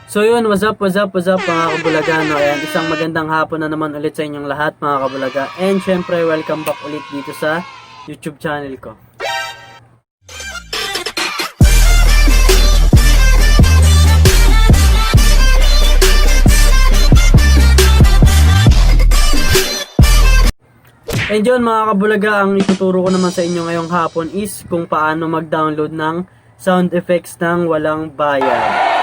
So yun, what's up mga kabulaga, no? Ayan, isang magandang hapon na naman ulit sa inyong lahat mga kabulaga. And syempre, welcome back ulit dito sa YouTube channel ko. And yun mga kabulaga, ang ituturo ko naman sa inyo ngayong hapon is kung paano mag-download ng sound effects ng walang bayad.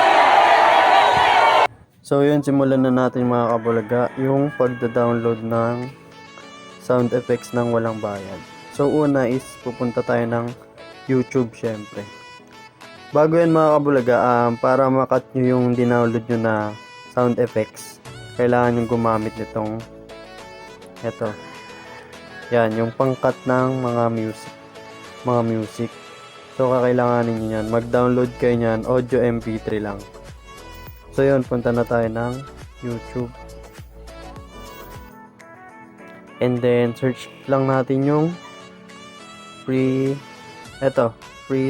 So yun, simulan na natin mga kabulaga yung pagda-download ng sound effects ng walang bayad. So una is pupunta tayo ng YouTube syempre. Bago yan mga kabulaga, para makat nyo yung dinownload nyo na sound effects, kailangan nyo gumamit nitong eto. Yan, yung pangkat ng mga music. So kakailanganin nyo yan. Mag-download kayo nyan, audio MP3 lang. So yun, punta na tayo ng YouTube. And then search lang natin yung free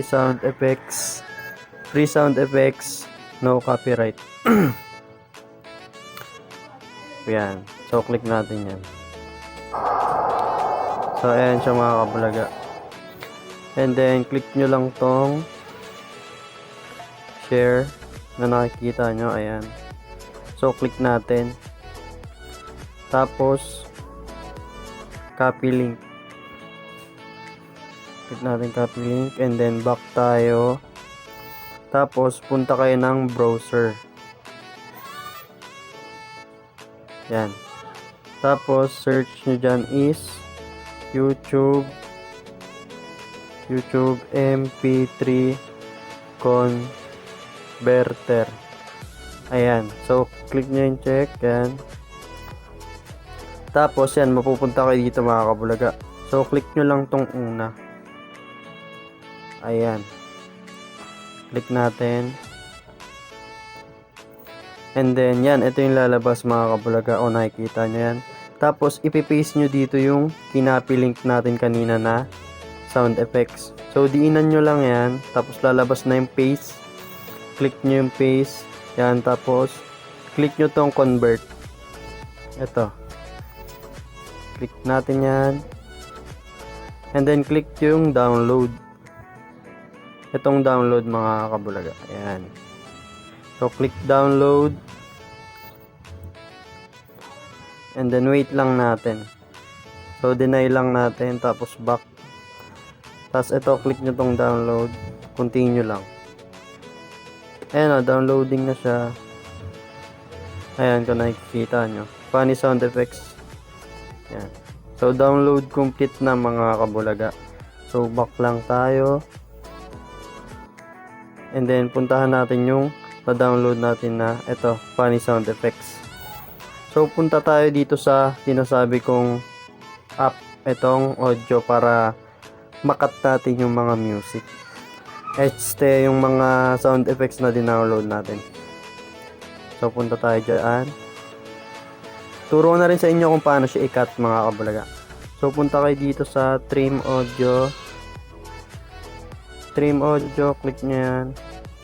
sound effects. Free sound effects, no copyright. Yan. So click natin yan. So ayan siya mga kabulaga. And then click nyo lang tong share na nakikita nyo, ayan. So click natin, tapos copy link, click natin copy link, and then back tayo, tapos punta kayo ng browser, yan. Tapos search nyo dyan is YouTube MP3 converter. Ayan. So, click nyo yung check. Yan. Tapos, yan. Mapupunta kayo dito mga kabulaga. So, click nyo lang tong una. Ayan. Click natin. And then, yan. Ito yung lalabas mga kabulaga. O, nakikita nyo yan. Tapos, ipipaste nyo dito yung kinapilink natin kanina na sound effects. So, diinan nyo lang yan. Tapos, lalabas na yung paste. Click nyo yung paste. Yan. Tapos, click nyo tong convert. Ito. Click natin yan. And then, click yung download. Itong download mga kabulaga. Ayan. So, click download. And then wait lang natin. So deny lang natin, tapos back. Tapos ito, click nyo tong download. Continue lang. Ayan o, downloading na siya. Ayan, kung nakikita nyo. Funny sound effects. Ayan. So download complete na mga kabulaga. So back lang tayo. And then puntahan natin yung na-download natin na ito, funny sound effects. So, punta tayo dito sa sinasabi kong app, itong audio, para makat natin yung mga music. Yung mga sound effects na dinownload natin. So, punta tayo dyan. Turo na rin sa inyo kung paano siya i-cut mga kabulaga. So, punta kayo dito sa trim audio. Trim audio, click nyo yan.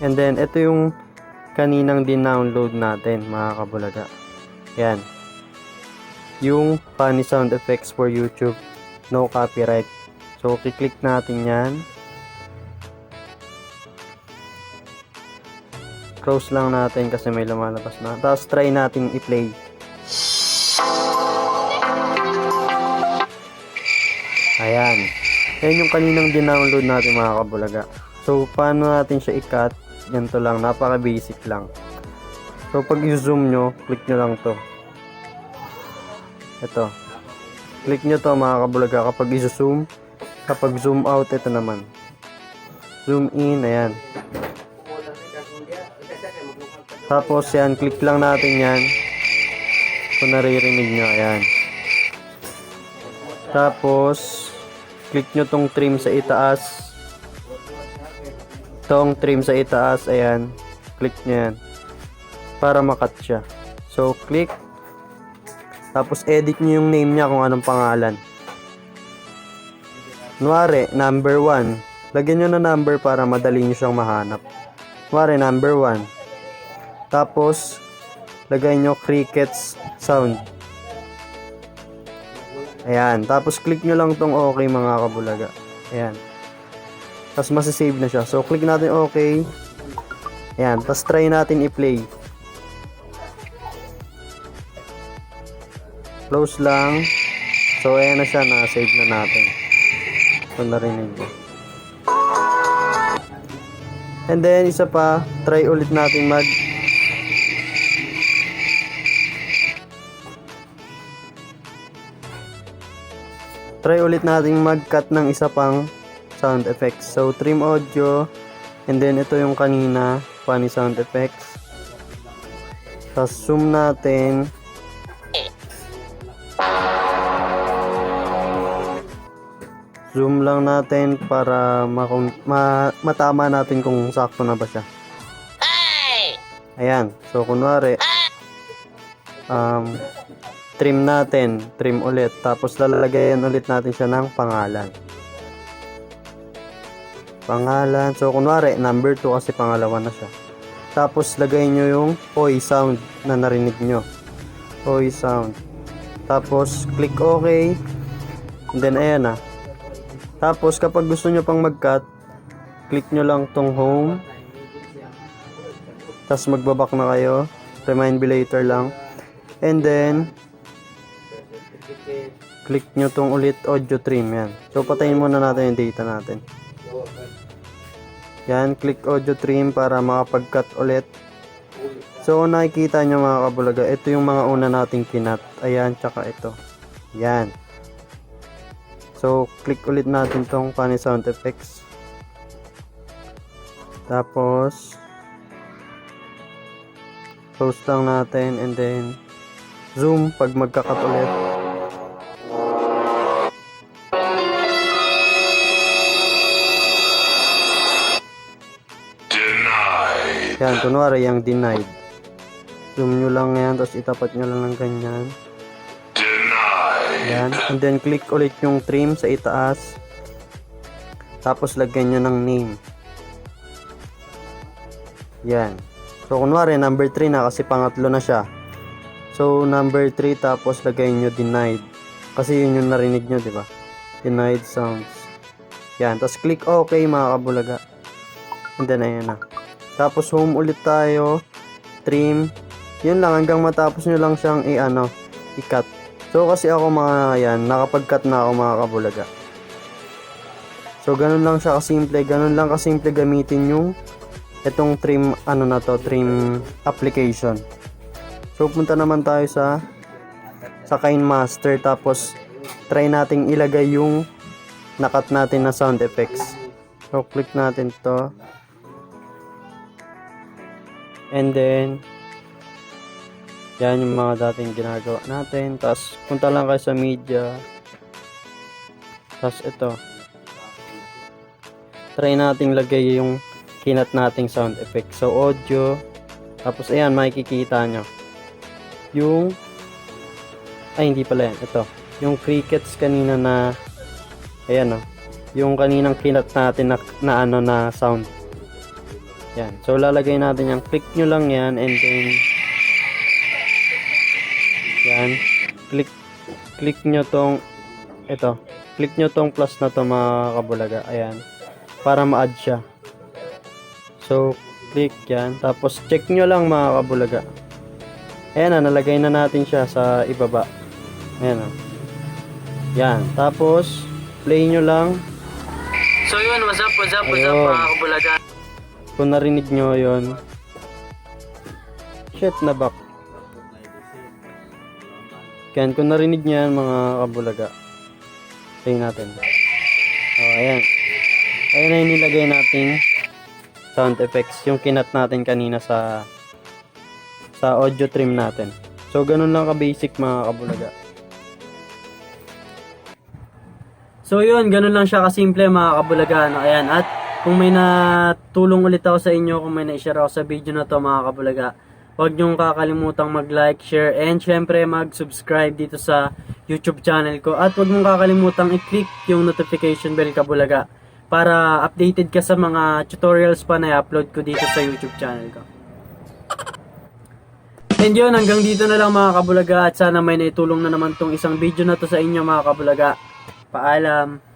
And then, ito yung kaninang dinownload natin mga kabulaga. Yan. Yung funny sound effects for YouTube. No copyright. So, kiklik natin yan. Close lang natin kasi may lumalabas na. Tapos, try natin i-play. Ayan. Yan yung kaninang dinownload natin mga kabulaga. So, paano natin siya i-cut? Ganito lang. Napaka-basic lang. So, pag i-zoom nyo, click nyo lang to. Ito. Click nyo to mga kabulaga kapag i-zoom. Kapag zoom out, ito naman. Zoom in, ayan. Tapos, yan. Click lang natin yan. Kung naririnig nyo, ayan. Tapos, click nyo tong trim sa itaas. Tong trim sa itaas, ayan. Click nyo yan. Para makat siya. So, click. Tapos, edit nyo yung name niya kung anong pangalan. Kunwari, number 1. Lagyan nyo na number para madali nyo siyang mahanap. Kunwari, number 1. Tapos, lagay nyo crickets sound. Ayan. Tapos, click nyo lang tong okay mga kabulaga. Ayan. Tapos, masasave na siya. So, click natin okay. Ayan. Tapos, try natin i-play. Close lang. So, ayan na siya. Na-save na natin. Kung narinig mo. And then, isa pa. Try ulit natin mag-cut ng isa pang sound effects. So, trim audio. And then, ito yung kanina. Funny sound effects. Tapos, zoom natin. Zoom lang natin para matama natin kung sakto na ba siya. Ayan. So, kunwari, trim natin. Trim ulit. Tapos, lalagayan ulit natin siya ng pangalan. Pangalan. So, kunwari, number 2 kasi pangalawa na siya. Tapos, lagay nyo yung oi sound na narinig nyo. Oi sound. Tapos, click OK. And then, ayan na. Tapos, kapag gusto nyo pang mag-cut, click nyo lang tong home. Tapos, magbabak na kayo. Remind me later lang. And then, click nyo tong ulit audio trim. Yan. So, patayin muna natin yung data natin. Yan. Click audio trim para makapag-cut ulit. So, nakikita nyo mga kabulaga, ito yung mga una nating kinat. Ayan, tsaka ito. Yan. So, click ulit natin tong funny sound effects. Tapos, close lang natin and then, zoom pag magkakat ulit. Denied. Yan, kunwari yung denied. Zoom nyo lang yan, tapos itapat nyo lang ng ganyan. Yan. And then, click ulit yung trim sa itaas. Tapos, lagyan nyo ng name. Yan. So, kunwari, number 3 na kasi pangatlo na siya. So, number 3 tapos lagay nyo denied. Kasi yun yung narinig nyo, di ba? Denied sounds. Yan. Tapos, click OK, mga kabulaga. And then, ayan na. Tapos, home ulit tayo. Trim. Yun lang. Hanggang matapos nyo lang siyang i-cut. So, kasi ako nakapag-cut na ako mga kabulaga. So, ganun lang siya kasimple. Ganun lang kasimple gamitin yung itong trim, trim application. So, punta naman tayo sa KineMaster. Tapos, try nating ilagay yung nakat natin na sound effects. So, click natin to. And then, yan yung mga dating ginagawa natin. Tapos, punta lang kayo sa media. Tapos, ito. Try nating lagay yung kinat nating sound effect. So, audio. Tapos, ayan, makikita nyo. Yung, hindi pala yan. Ito. Yung crickets kanina na, ayan, yung kaninang kinat natin na sound. Yan. So, lalagay natin yan. Click nyo lang yan. And then, yan. Click nyo tong click nyo tong plus na to mga kabulaga. Ayan. Para ma-add siya. So, click yan. Tapos, check nyo lang mga kabulaga. Ayan na. Nalagay na natin siya sa ibaba. Ayan na. Yan. Tapos, play nyo lang. So, yun. What's up mga kabulaga? Kung narinig nyo yun. Shit na back. Yan, kung narinig niyo yan mga kabulaga, play natin. Ayan. Ayan na yung nilagay nating sound effects, yung kinat natin kanina sa audio trim natin. So, ganun lang ka-basic mga kabulaga. So, yun. Ganun lang siya kasimple mga kabulaga. Ayan. At kung may natulong ulit ako sa inyo, kung may na-share ako sa video na to mga kabulaga, huwag niyong kakalimutang mag-like, share, and syempre mag-subscribe dito sa YouTube channel ko. At huwag mong kakalimutang i-click yung notification bell kabulaga para updated ka sa mga tutorials pa na i-upload ko dito sa YouTube channel ko. And yun, hanggang dito na lang mga kabulaga at sana may naitulong na naman tong isang video na to sa inyo mga kabulaga. Paalam.